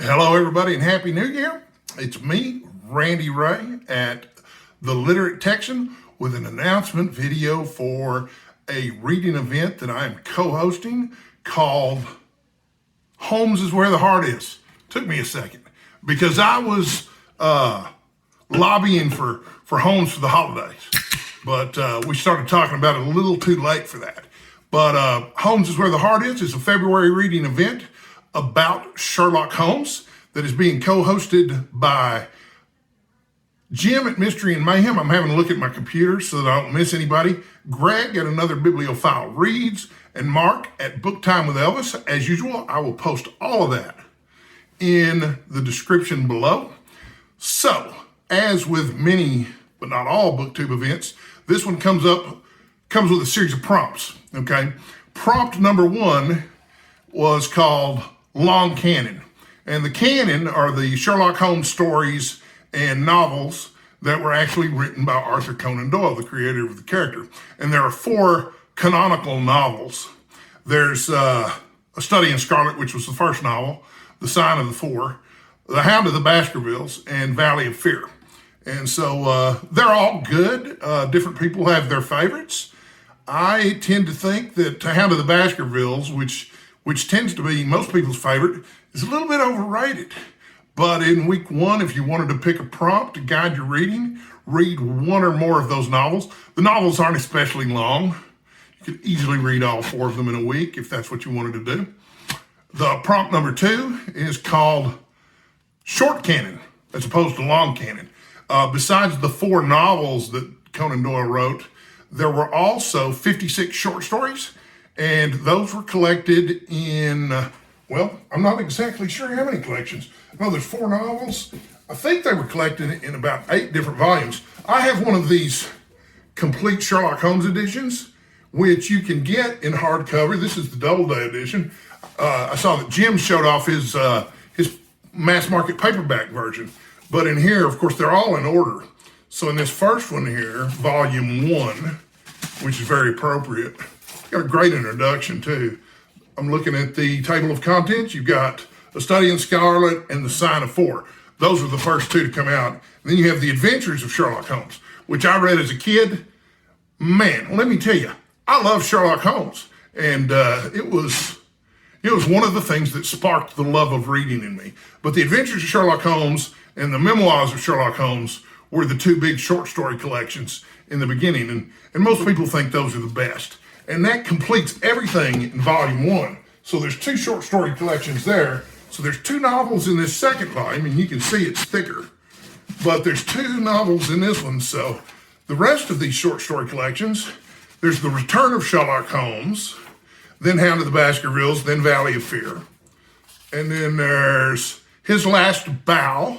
Hello, everybody, and Happy New Year. It's me, Randy Ray, at the Literate Texan with an announcement video for a reading event that I am co-hosting called Holmes is Where the Heart Is. Took me a second because I was lobbying for Holmes for the holidays, but we started talking about it a little too late for that. But Holmes is Where the Heart Is a February reading event about Sherlock Holmes that is being co-hosted by Jim at Mystery and Mayhem. I'm having a look at my computer so that I don't miss anybody. Greg at Another Bibliophile Reads, and Mark at Book Time with Elvis. As usual, I will post all of that in the description below. So, as with many, but not all BookTube events, this one comes with a series of prompts, okay? Prompt number one was called Long Canon. And the canon are the Sherlock Holmes stories and novels that were actually written by Arthur Conan Doyle, the creator of the character. And there are 4 canonical novels. There's A Study in Scarlet, which was the first novel, The Sign of the Four, The Hound of the Baskervilles, and Valley of Fear. And so they're all good. Different people have their favorites. I tend to think that Hound of the Baskervilles, which tends to be most people's favorite, is a little bit overrated. But in week 1, if you wanted to pick a prompt to guide your reading, read one or more of those novels. The novels aren't especially long. You could easily read all 4 of them in a week if that's what you wanted to do. The prompt number 2 is called Short Canon, as opposed to Long Canon. Besides the 4 novels that Conan Doyle wrote, there were also 56 short stories, and those were collected in, well, I'm not exactly sure how many collections. No, there's 4 novels. I think they were collected in about 8 different volumes. I have one of these complete Sherlock Holmes editions, which you can get in hardcover. This is the Doyle edition. I saw that Jim showed off his mass market paperback version. But in here, of course, they're all in order. So in this first one here, volume 1, which is very appropriate, got a great introduction too. I'm looking at the table of contents. You've got A Study in Scarlet and The Sign of Four. Those were the first 2 to come out. And then you have The Adventures of Sherlock Holmes, which I read as a kid. Man, let me tell you, I love Sherlock Holmes. And it was one of the things that sparked the love of reading in me. But The Adventures of Sherlock Holmes and the Memoirs of Sherlock Holmes were the 2 big short story collections in the beginning. And most people think those are the best. And that completes everything in volume 1. So there's 2 short story collections there. So there's 2 novels in this second volume, and you can see it's thicker. But there's 2 novels in this one. So the rest of these short story collections, there's The Return of Sherlock Holmes, then Hound of the Baskervilles, then Valley of Fear. And then there's His Last Bow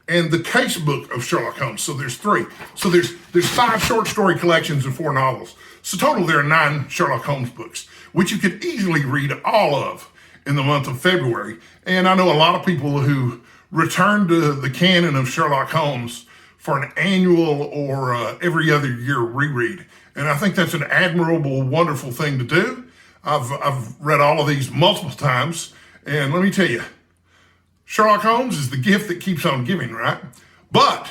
and the Casebook of Sherlock Holmes. So there's 3. So there's 5 short story collections and 4 novels. So total there are 9 Sherlock Holmes books, which you could easily read all of in the month of February. And I know a lot of people who return to the canon of Sherlock Holmes for an annual or every other year reread. And I think that's an admirable, wonderful thing to do. I've read all of these multiple times. And let me tell you, Sherlock Holmes is the gift that keeps on giving, right? But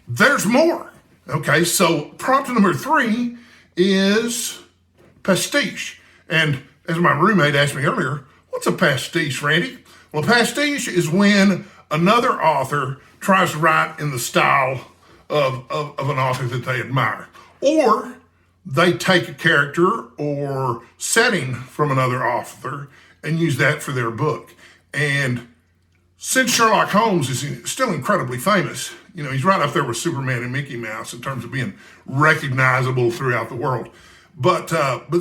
there's more. Okay, so prompt number 3 is pastiche. And as my roommate asked me earlier, what's a pastiche, Randy? Well, a pastiche is when another author tries to write in the style of an author that they admire. Or they take a character or setting from another author and use that for their book. And since Sherlock Holmes is still incredibly famous, he's right up there with Superman and Mickey Mouse in terms of being recognizable throughout the world. But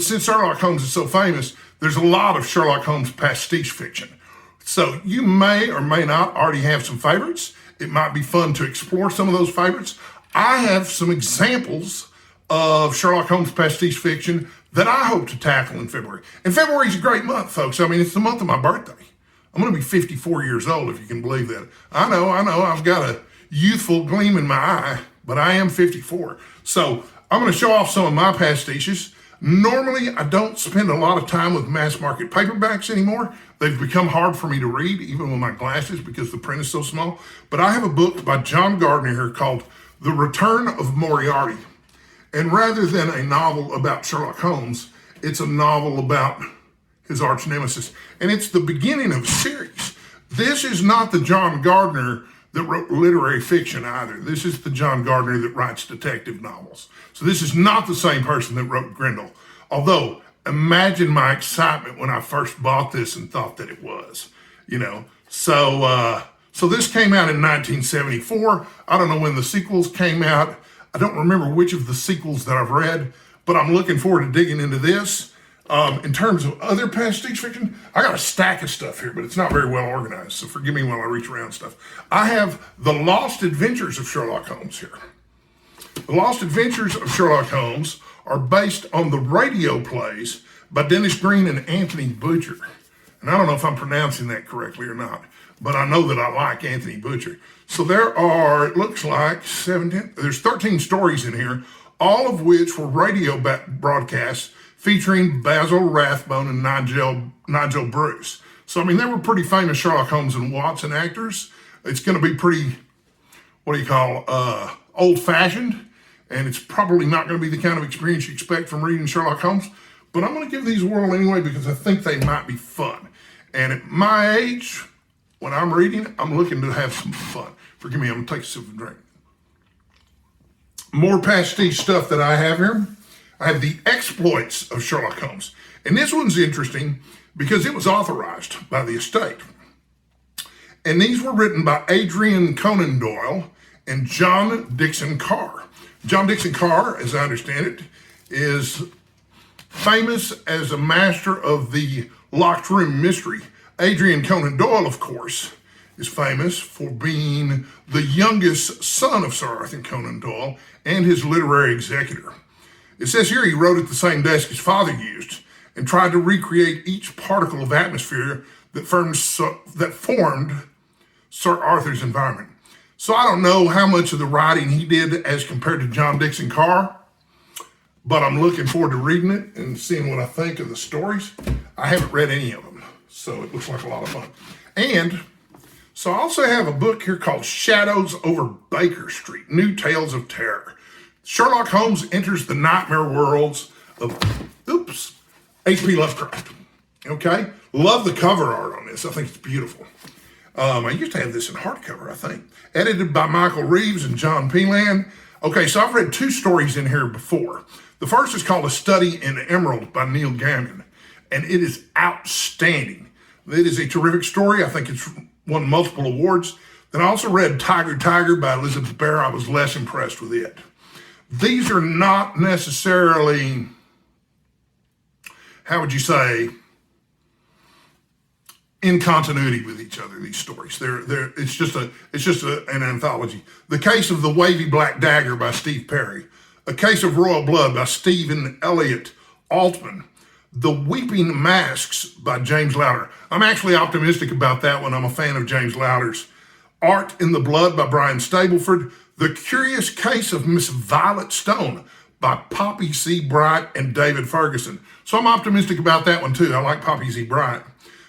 since Sherlock Holmes is so famous, there's a lot of Sherlock Holmes pastiche fiction. So you may or may not already have some favorites. It might be fun to explore some of those favorites. I have some examples of Sherlock Holmes pastiche fiction that I hope to tackle in February. And February is a great month, folks. I mean, it's the month of my birthday. I'm going to be 54 years old, if you can believe that. I know, I've got a youthful gleam in my eye, but I am 54. So I'm going to show off some of my pastiches. Normally, I don't spend a lot of time with mass market paperbacks anymore. They've become hard for me to read, even with my glasses, because the print is so small. But I have a book by John Gardner here called The Return of Moriarty. And rather than a novel about Sherlock Holmes, it's a novel about his arch nemesis. And it's the beginning of a series. This is not the John Gardner that wrote literary fiction either. This is the John Gardner that writes detective novels. So this is not the same person that wrote Grendel. Although, imagine my excitement when I first bought this and thought that it was, you know. So this came out in 1974. I don't know when the sequels came out. I don't remember which of the sequels that I've read, but I'm looking forward to digging into this. In terms of other pastiche fiction, I got a stack of stuff here, but it's not very well organized, so forgive me while I reach around stuff. I have The Lost Adventures of Sherlock Holmes here. The Lost Adventures of Sherlock Holmes are based on the radio plays by Dennis Green and Anthony Butcher. And I don't know if I'm pronouncing that correctly or not, but I know that I like Anthony Butcher. So there are, it looks like, there's 13 stories in here, all of which were radio broadcasts featuring Basil Rathbone and Nigel Bruce. So, I mean, they were pretty famous Sherlock Holmes and Watson actors. It's going to be pretty, old-fashioned, and it's probably not going to be the kind of experience you expect from reading Sherlock Holmes, but I'm going to give these a whirl anyway because I think they might be fun. And at my age, when I'm reading, I'm looking to have some fun. Forgive me, I'm going to take a sip of drink. More pastiche stuff that I have here. I have The Exploits of Sherlock Holmes. And this one's interesting because it was authorized by the estate. And these were written by Adrian Conan Doyle and John Dickson Carr. John Dickson Carr, as I understand it, is famous as a master of the locked room mystery. Adrian Conan Doyle, of course, is famous for being the youngest son of Sir Arthur Conan Doyle and his literary executor. It says here he wrote at the same desk his father used and tried to recreate each particle of atmosphere that formed Sir Arthur's environment. So I don't know how much of the writing he did as compared to John Dickson Carr, but I'm looking forward to reading it and seeing what I think of the stories. I haven't read any of them, so it looks like a lot of fun. And so I also have a book here called Shadows Over Baker Street, New Tales of Terror. Sherlock Holmes enters the nightmare worlds of, H.P. Lovecraft. Okay? Love the cover art on this. I think it's beautiful. I used to have this in hardcover, I think. Edited by Michael Reeves and John Pelan. Okay, so I've read two stories in here before. The first is called A Study in Emerald by Neil Gaiman, and it is outstanding. It is a terrific story. I think it's won multiple awards. Then I also read Tiger by Elizabeth Bear. I was less impressed with it. These are not necessarily, how would you say, in continuity with each other, these stories. It's just an anthology. The Case of the Wavy Black Dagger by Steve Perry. A Case of Royal Blood by Stephen Elliott Altman. The Weeping Masks by James Lowder. I'm actually optimistic about that one. I'm a fan of James Lowder's. Art in the Blood by Brian Stableford. The Curious Case of Miss Violet Stone by Poppy C. Bright and David Ferguson. So I'm optimistic about that one too. I like Poppy C. Bright.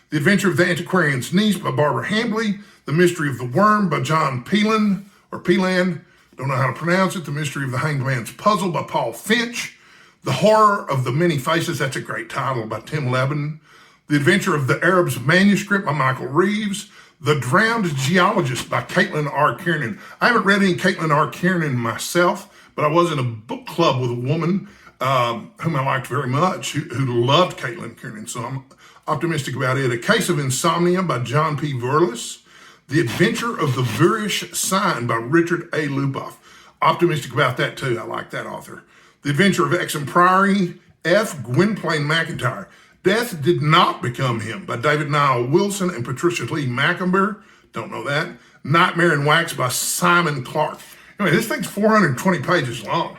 The Adventure of the Antiquarian's Niece by Barbara Hambley. The Mystery of the Worm by John Pelan, don't know how to pronounce it. The Mystery of the Hanged Man's Puzzle by Paul Finch. The Horror of the Many Faces, that's a great title, by Tim Lebanon. The Adventure of the Arab's Manuscript by Michael Reeves. The Drowned Geologist by Caitlin R. Kiernan. I haven't read any Caitlin R. Kiernan myself, but I was in a book club with a woman whom I liked very much, who loved Caitlin Kiernan, so I'm optimistic about it. A Case of Insomnia by John P. Verlis. The Adventure of the Virish Sign by Richard A. Lupoff. Optimistic about that too. I like that author. The Adventure of Exham Priory, F. Gwynplaine McIntyre. Death Did Not Become Him by David Niall Wilson and Patricia Lee Macomber. Don't know that. Nightmare in Wax by Simon Clark. Anyway, this thing's 420 pages long.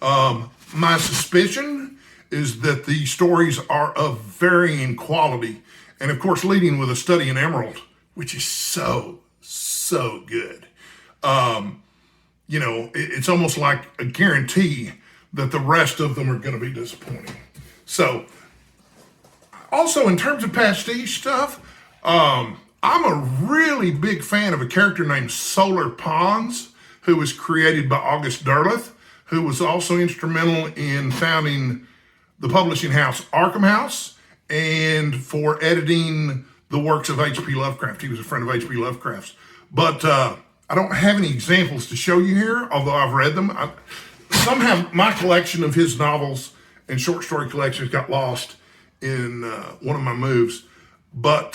My suspicion is that the stories are of varying quality, and of course leading with A Study in Emerald, which is so good. It's almost like a guarantee that the rest of them are going to be disappointing. So, also in terms of pastiche stuff, I'm a really big fan of a character named Solar Pons, who was created by August Derleth, who was also instrumental in founding the publishing house Arkham House and for editing the works of H.P. Lovecraft. He was a friend of H.P. Lovecraft's. But I don't have any examples to show you here, although I've read them. Somehow my collection of his novels and short story collections got lost in one of my moves. But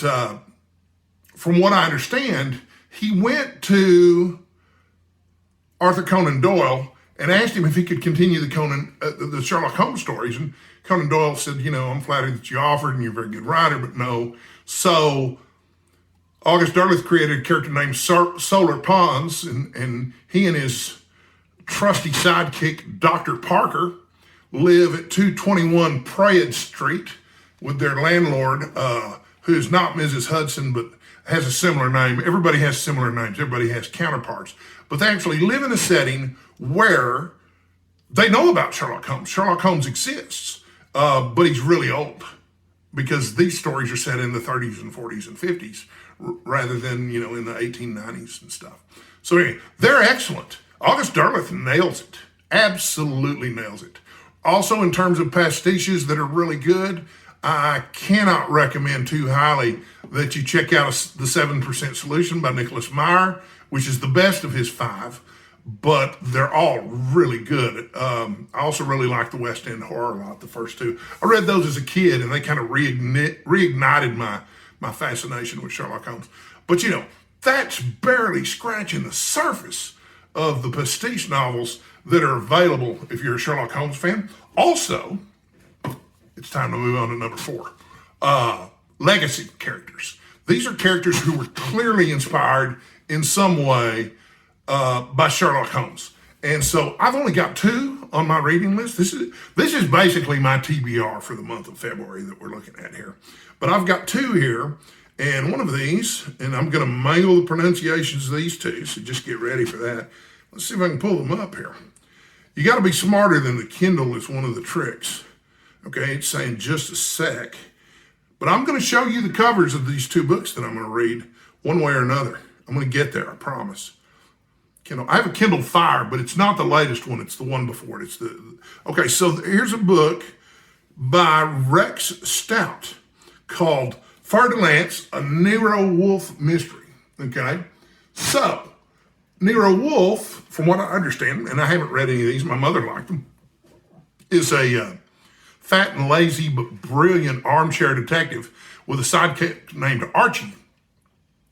from what I understand, he went to Arthur Conan Doyle and asked him if he could continue the Sherlock Holmes stories. And Conan Doyle said, I'm flattered that you offered and you're a very good writer, but no. So August Derleth created a character named Solar Pons, and he and his trusty sidekick, Dr. Parker, live at 221 Prayed Street with their landlord, who is not Mrs. Hudson, but has a similar name. Everybody has similar names. Everybody has counterparts. But they actually live in a setting where they know about Sherlock Holmes. Sherlock Holmes exists, but he's really old because these stories are set in the 30s and 40s and 50s rather than, in the 1890s and stuff. So anyway, they're excellent. August Derleth nails it. Absolutely nails it. Also, in terms of pastiches that are really good, I cannot recommend too highly that you check out the 7% Solution by Nicholas Meyer, which is the best of his 5, but they're all really good. I also really like the West End Horror lot, the first 2. I read those as a kid, and they kind of reignited my fascination with Sherlock Holmes. But, that's barely scratching the surface of the pastiche novels that are available if you're a Sherlock Holmes fan. Also, it's time to move on to number 4. Legacy characters. These are characters who were clearly inspired in some way by Sherlock Holmes. And so I've only got 2 on my reading list. This is basically my TBR for the month of February that we're looking at here. But I've got 2 here, and one of these, and I'm going to mangle the pronunciations of these 2, so just get ready for that. Let's see if I can pull them up here. You got to be smarter than the Kindle is one of the tricks. Okay, it's saying just a sec. But I'm going to show you the covers of these 2 books that I'm going to read one way or another. I'm going to get there, I promise. I have a Kindle Fire, but it's not the latest one. It's the one before it. Okay, so here's a book by Rex Stout called Fer-de-Lance, a Nero Wolfe mystery. Okay, so Nero Wolfe, from what I understand, and I haven't read any of these, my mother liked them, is a fat and lazy but brilliant armchair detective with a sidekick named Archie,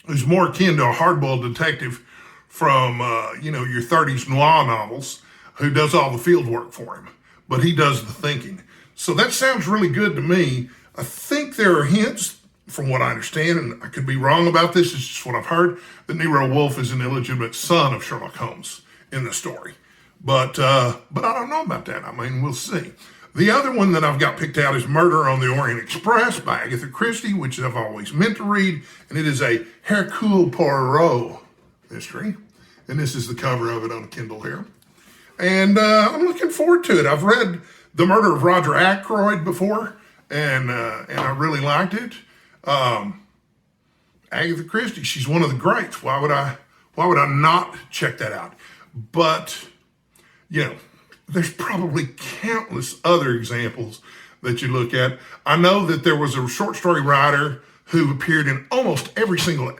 who's more akin to a hardboiled detective from, your 30s noir novels, who does all the field work for him, but he does the thinking. So that sounds really good to me. I think there are hints, from what I understand, and I could be wrong about this, it's just what I've heard, that Nero Wolfe is an illegitimate son of Sherlock Holmes in the story. But I don't know about that. I mean, we'll see. The other one that I've got picked out is Murder on the Orient Express by Agatha Christie, which I've always meant to read, and it is a Hercule Poirot mystery. And this is the cover of it on Kindle here. And I'm looking forward to it. I've read The Murder of Roger Ackroyd before, and I really liked it. Agatha Christie, she's one of the greats. Why would I not check that out? But, there's probably countless other examples that you look at. I know that there was a short story writer who appeared in almost every single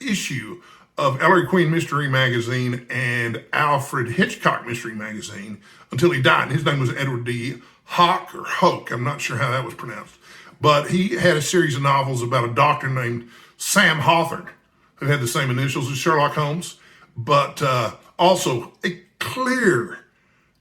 issue of Ellery Queen Mystery Magazine and Alfred Hitchcock Mystery Magazine until he died. His name was Edward D. Hock or Hoke. I'm not sure how that was pronounced. But he had a series of novels about a doctor named Sam Hawthorne, who had the same initials as Sherlock Holmes, but also a clear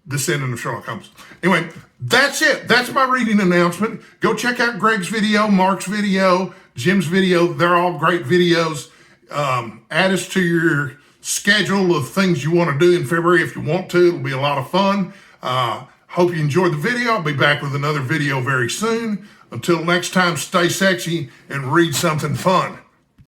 descendant of Sherlock Holmes. Anyway, that's it. That's my reading announcement. Go check out Greg's video, Mark's video, Jim's video. They're all great videos. Add us to your schedule of things you want to do in February if you want to. It'll be a lot of fun. Hope you enjoyed the video. I'll be back with another video very soon. Until next time, stay sexy and read something fun.